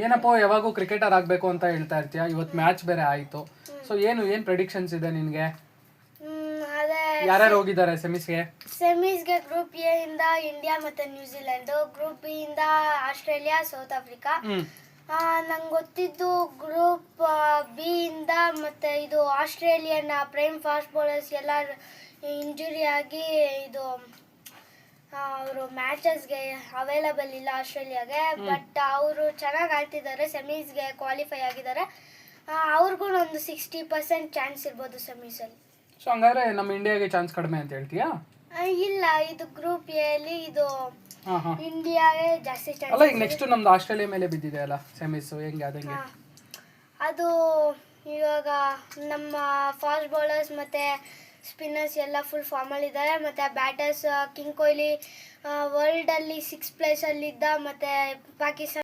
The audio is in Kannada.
ಏನಪ್ಪೋ ಯಾವಾಗೂ ಕ್ರಿಕೆಟರ್ ಆಗಬೇಕು ಅಂತ ಹೇಳ್ತಾ ಇರ್ತೀಯ, ಇವತ್ತು ಮ್ಯಾಚ್ ಬೇರೆ ಆಯಿತು. ಸೊ ಏನು ಪ್ರೆಡಿಕ್ಷನ್ಸ್ ಇದೆ ನಿನಗೆ? ಅದೇ ಯಾರ್ಯಾರು ಹೋಗಿದ್ದಾರೆ ಸೆಮೀಸ್ಗೆ ಗ್ರೂಪ್ ಎ ಇಂದ ಇಂಡಿಯಾ ಮತ್ತು ನ್ಯೂಜಿಲೆಂಡ್, ಗ್ರೂಪ್ ಬಿ ಇಂದ ಆಸ್ಟ್ರೇಲಿಯಾ, ಸೌತ್ ಆಫ್ರಿಕಾ. ನಂಗೆ ಗೊತ್ತಿದ್ದು ಗ್ರೂಪ್ ಬಿ ಇಂದ ಮತ್ತು ಇದು ಆಸ್ಟ್ರೇಲಿಯನ್ ಪ್ರೈಮ್ ಫಾಸ್ಟ್ ಬೌಲರ್ಸ್ ಎಲ್ಲ ಇಂಜುರಿ ಆಗಿ ಇದು ಅವರು ಮ್ಯಾಚಸ್ಗೆ ಅವೈಲಬಲ್ ಇಲ್ಲ ಆಸ್ಟ್ರೇಲಿಯಾಗೆ. ಬಟ್ ಅವರು ಚೆನ್ನಾಗಿ ಆಡ್ತಿದ್ದಾರೆ, ಸೆಮೀಸ್ಗೆ ಕ್ವಾಲಿಫೈ ಆಗಿದ್ದಾರೆ. ಅವ್ರಿಗೂ ಒಂದು 60% ಚಾನ್ಸ್ ಇರ್ಬೋದು ಸೆಮೀಸಲ್ಲಿ. ಸೊ ಹಂಗಾದ್ರೆ ನಮ್ಮ ಇಂಡಿಯಾಗೆ ಚಾನ್ಸ್ ಕಡಿಮೆ ಅಂತ ಹೇಳ್ತೀಯಾ? ಇಲ್ಲ, ಇದು ಗ್ರೂಪ್ ಎ ಅಲ್ಲಿ ಇದು ಇಂಡಿಯಾಗೆ ಜಾಸ್ತಿ ಚಾನ್ಸ್. ಅಲ್ಲ, ಈಗ ನೆಕ್ಸ್ಟ್ ನಮ್ದು ಆಸ್ಟ್ರೇಲಿಯಾ ಮೇಲೆ ಬಿದ್ದಿದೆ ಅಲ್ಲ ಸೆಮೀಸ್, ಹೆಂಗೆ ಅದಂಗೆ? ಅದು ಇವಾಗ ನಮ್ಮ ಫಾಸ್ಟ್ ಬೌಲರ್ಸ್ ಮತ್ತು ಸ್ಪಿನ್ನರ್ಸ್ ಎಲ್ಲ ಫುಲ್ ಫಾರ್ಮಲ್ಲಿದ್ದಾರೆ. ಮತ್ತು ಬ್ಯಾಟರ್ಸ್ ಕಿಂಗ್ ಕೊಹ್ಲಿ ವರ್ಲ್ಡಲ್ಲಿ 6th ಪ್ಲೇಸಲ್ಲಿದ್ದ, ಮತ್ತು ಪಾಕಿಸ್ತಾನ